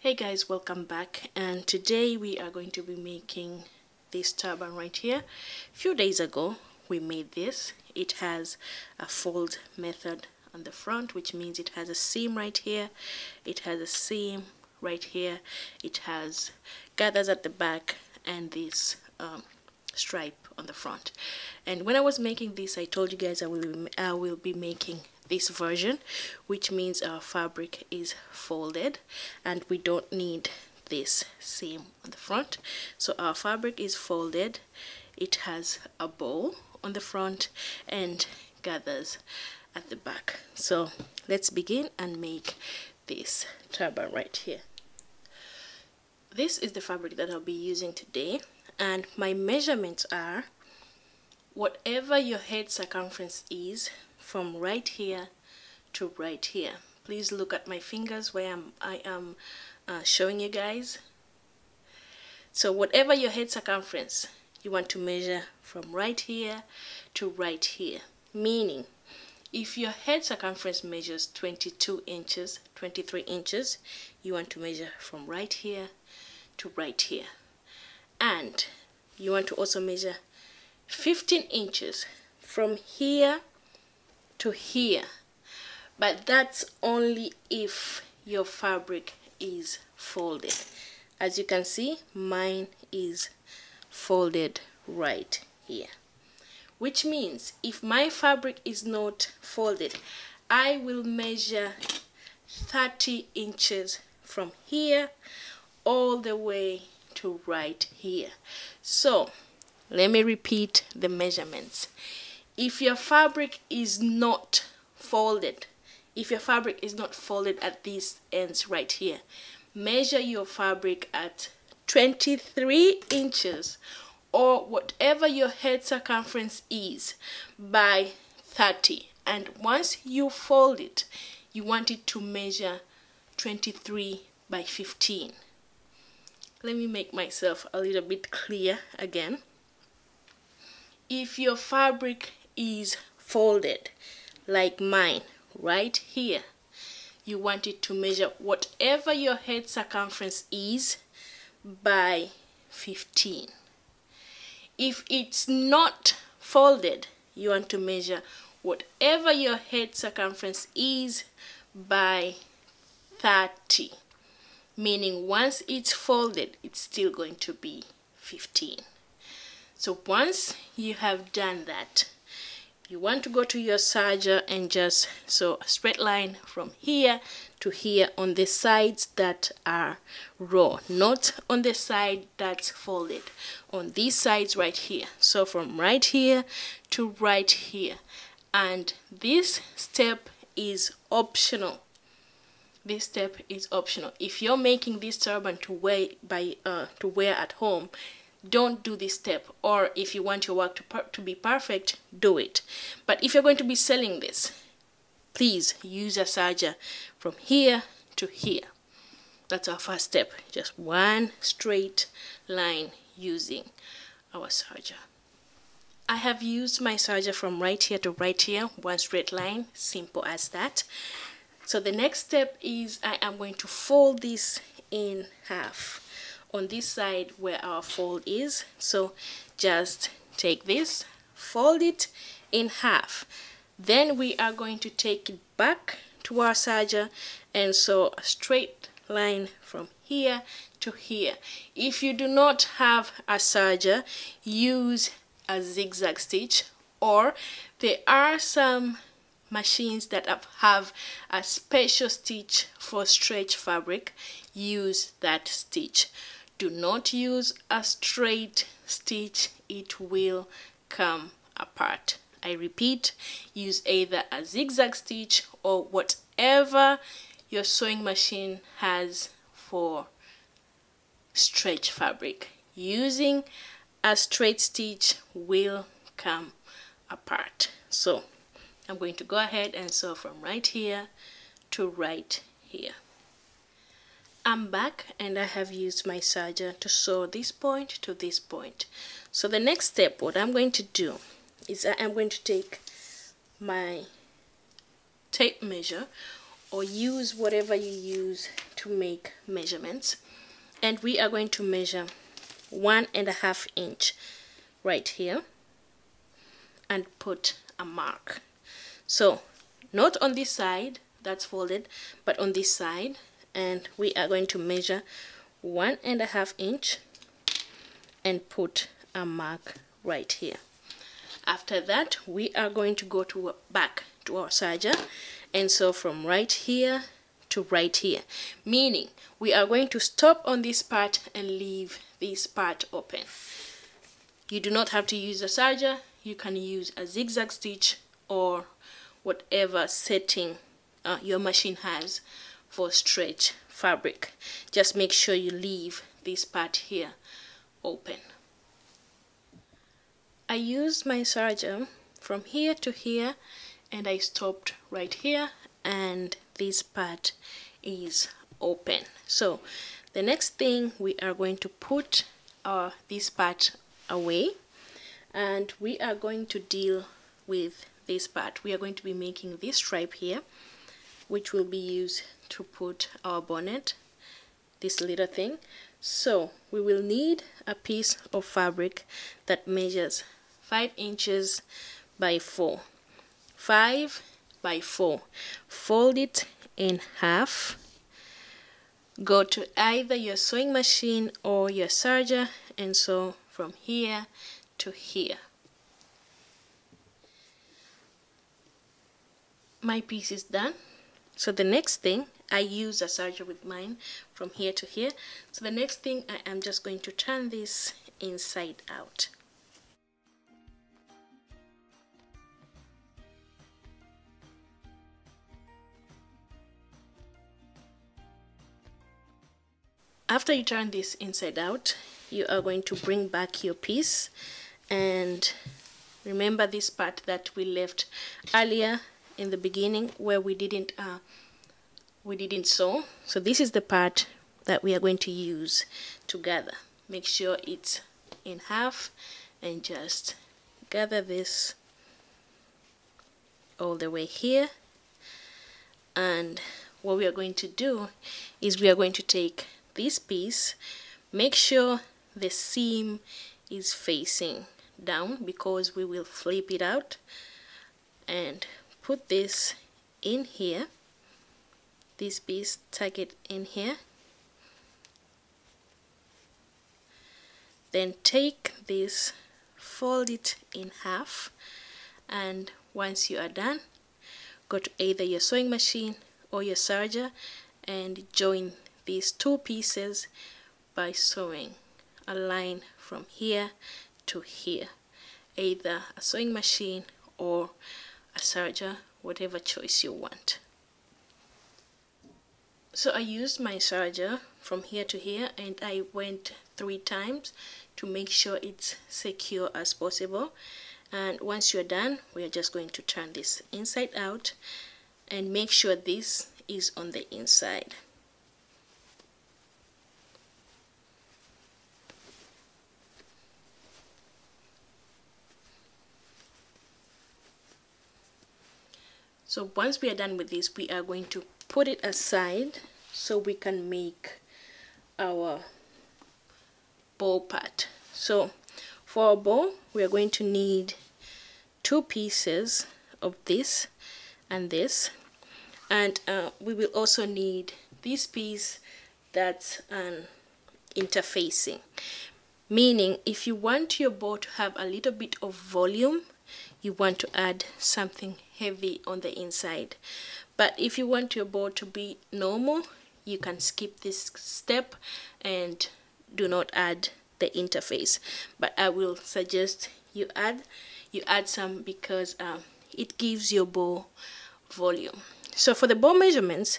Hey guys, welcome back, and today we are going to be making this turban right here. A few days ago we made this. It has a fold method on the front, which means it has a seam right here, it has a seam right here, it has gathers at the back, and this stripe on the front. And when I was making this, I told you guys I will be making this version, which means our fabric is folded and we don't need this seam on the front. So our fabric is folded, it has a bow on the front and gathers at the back. So let's begin and make this turban right here. This is the fabric that I'll be using today, and my measurements are whatever your head circumference is from right here to right here. Please look at my fingers where I am showing you guys. So whatever your head circumference, you want to measure from right here to right here. Meaning, if your head circumference measures 22 inches, 23 inches, you want to measure from right here to right here. And you want to also measure 15 inches from here to here, but that's only if your fabric is folded. As you can see, mine is folded right here, which means if my fabric is not folded, I will measure 30 inches from here all the way to right here. So let me repeat the measurements. If your fabric is not folded, at these ends right here, measure your fabric at 23 inches or whatever your head circumference is by 30. And once you fold it, you want it to measure 23 by 15. Let me make myself a little bit clear again. If your fabric is folded like mine right here, you want it to measure whatever your head circumference is by 15. If it's not folded, you want to measure whatever your head circumference is by 30. Meaning once it's folded, it's still going to be 15. So once you have done that, you want to go to your serger and just sew a straight line from here to here on the sides that are raw, not on the side that's folded, on these sides right here. So from right here to right here. And this step is optional. This step is optional. If you're making this turban to wear at home, don't do this step. Or if you want your work to be perfect, do it. But if you're going to be selling this, please use a serger from here to here. That's our first step. Just one straight line using our serger. I have used my serger from right here to right here, one straight line, simple as that. So the next step is I am going to fold this in half on this side where our fold is. So just take this, fold it in half. Then we are going to take it back to our serger and sew a straight line from here to here. If you do not have a serger, use a zigzag stitch, or there are some machines that have a special stitch for stretch fabric. Use that stitch. Do not use a straight stitch, it will come apart. I repeat, use either a zigzag stitch or whatever your sewing machine has for stretch fabric. Using a straight stitch will come apart. So I'm going to go ahead and sew from right here to right here. I'm back and I have used my serger to sew this point to this point. So the next step, what I'm going to do is I am going to take my tape measure, or use whatever you use to to make measurements, and we are going to measure 1.5 inch right here and put a mark. So not on this side that's folded, but on this side, and we are going to measure 1.5 inch and put a mark right here. After that, we are going to go back to our serger, and so from right here to right here, meaning we are going to stop on this part and leave this part open. You do not have to use a serger. You can use a zigzag stitch or whatever setting your machine has for stretch fabric. Just make sure you leave this part here open. I used my serger from here to here, and I stopped right here, and this part is open. So the next thing, we are going to put this part away, and we are going to deal with this part. We are going to be making this stripe here, which will be used to put our bonnet, this little thing. So we will need a piece of fabric that measures 5 inches by 4, 5 by 4. Fold it in half. Go to either your sewing machine or your serger, and sew from here to here. My piece is done. So the next thing, I use a serger with mine from here to here. So the next thing, I am just going to turn this inside out. After you turn this inside out, you are going to bring back your piece, and remember this part that we left earlier in the beginning where we didn't sew. So this is the part that we are going to use to gather. Make sure it's in half and just gather this all the way here. And what we are going to do is we are going to take this piece, make sure the seam is facing down because we will flip it out, and put this in here, this piece, tuck it in here, then take this, fold it in half, and once you are done, go to either your sewing machine or your serger and join these two pieces by sewing a line from here to here, either a sewing machine or a serger, whatever choice you want. So I used my serger from here to here, and I went 3 times to make sure it's secure as possible. And once you're done, we are just going to turn this inside out and make sure this is on the inside. So once we are done with this, we are going to put it aside so we can make our bow part. So for our bow, we are going to need 2 pieces of this and this, and we will also need this piece that's an interfacing, meaning if you want your bow to have a little bit of volume, you want to add something heavy on the inside. But if you want your bow to be normal, you can skip this step and do not add the interface. But I will suggest you add some because it gives your bow volume. So for the bow measurements,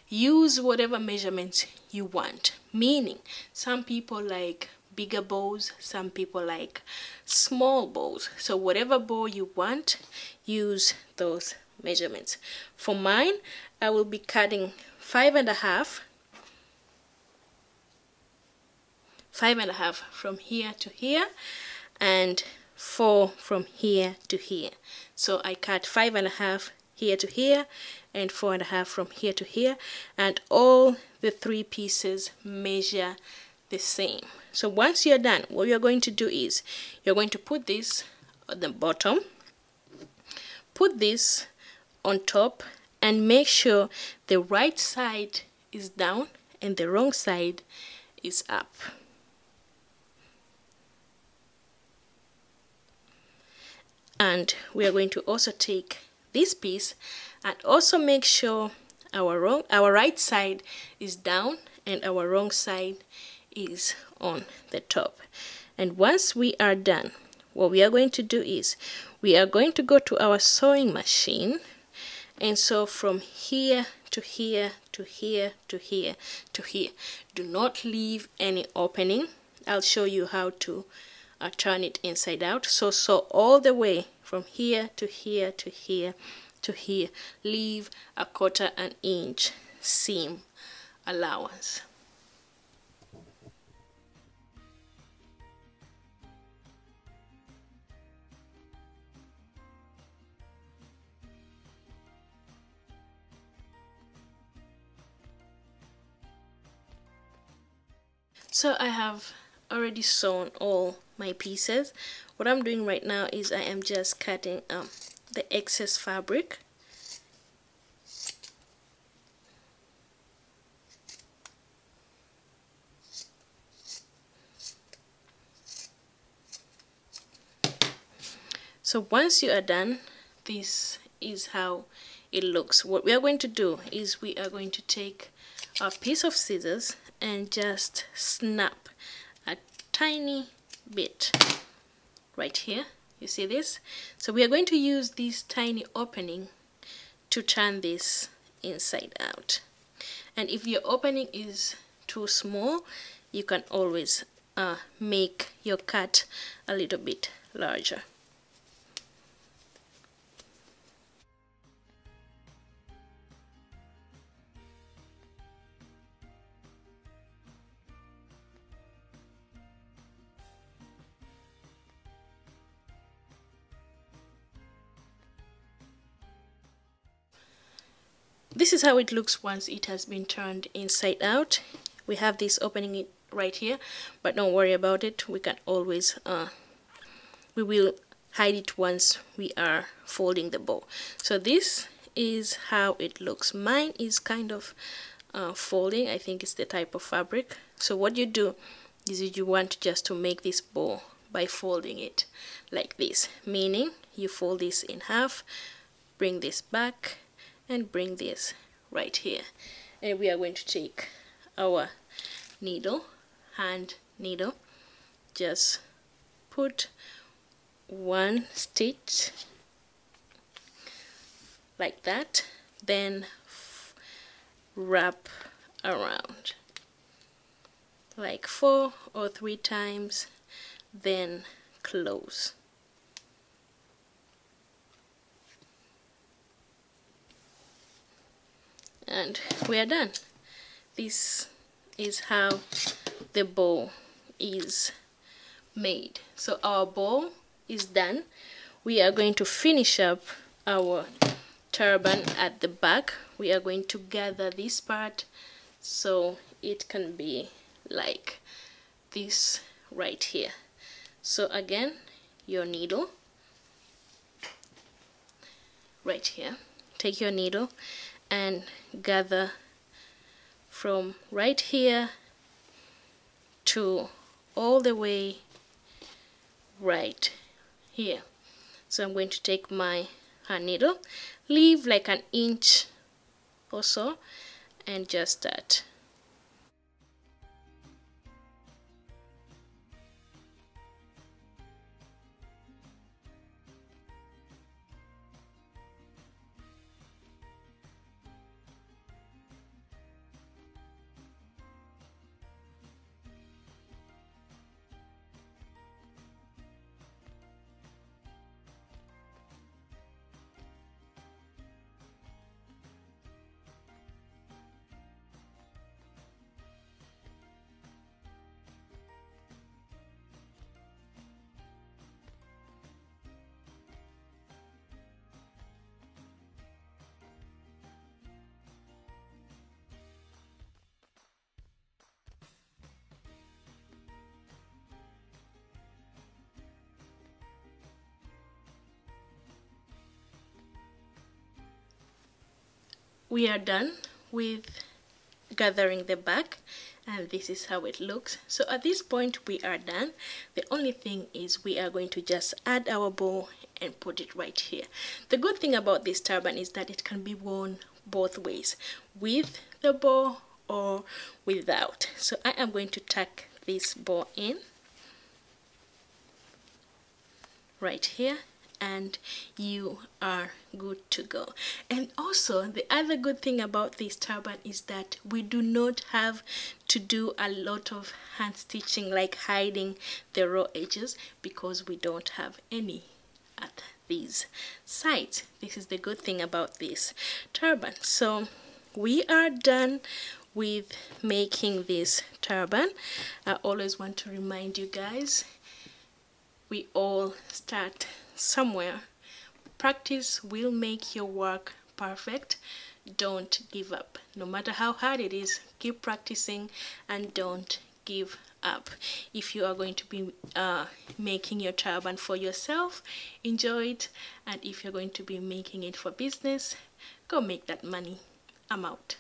use whatever measurements you want, meaning some people like bigger bows, some people like small bows. So whatever bow you want, use those measurements. For mine, I will be cutting 5.5 from here to here and 4 from here to here. So I cut 5.5 here to here and 4.5 from here to here, and all the 3 pieces measure the same. So once you're done, what you're going to do is you're going to put this at the bottom, put this on top, and make sure the right side is down and the wrong side is up. And we are going to also take this piece and also make sure our right side is down and our wrong side is on the top. And once we are done, what we are going to do is we are going to go to our sewing machine and sew from here to here to here to here to here. Do not leave any opening. I'll show you how to turn it inside out. So sew all the way from here to here to here to here. Leave a 1/4 inch seam allowance. So I have already sewn all my pieces. What I'm doing right now is I am just cutting the excess fabric. So once you are done, this is how it looks. What we are going to do is we are going to take a piece of scissors and just snap a tiny bit right here. You see this? So we are going to use this tiny opening to turn this inside out. And if your opening is too small, you can always make your cut a little bit larger. This is how it looks once it has been turned inside out. We have this opening right here, but don't worry about it. We can always we will hide it once we are folding the bow. So this is how it looks. Mine is kind of folding. I think it's the type of fabric. So what you do is you want just to make this bow by folding it like this, meaning you fold this in half, bring this back, and bring this right here. And we are going to take our needle, hand needle, just put one stitch like that, then wrap around like 4 or 3 times, then close. And we are done. This is how the bow is made. So our bow is done. We are going to finish up our turban at the back. We are going to gather this part so it can be like this right here. So again, your needle right here, take your needle and gather from right here to all the way right here. So I'm going to take my hand needle, leave like an inch or so, and just start. we are done with gathering the back, and this is how it looks. So at this point we are done. The only thing is we are going to just add our bow and put it right here. The good thing about this turban is that it can be worn both ways, with the bow or without. So I am going to tuck this bow in right here, and you are good to go. And also the other good thing about this turban is that we do not have to do a lot of hand stitching, like hiding the raw edges, because we don't have any at these sides. This is the good thing about this turban. So we are done with making this turban. I always want to remind you guys, we all start somewhere. Practice will make your work perfect. Don't give up. No matter how hard it is, keep practicing and don't give up. If you are going to be making your turban for yourself, enjoy it. And if you're going to be making it for business, go make that money. I'm out.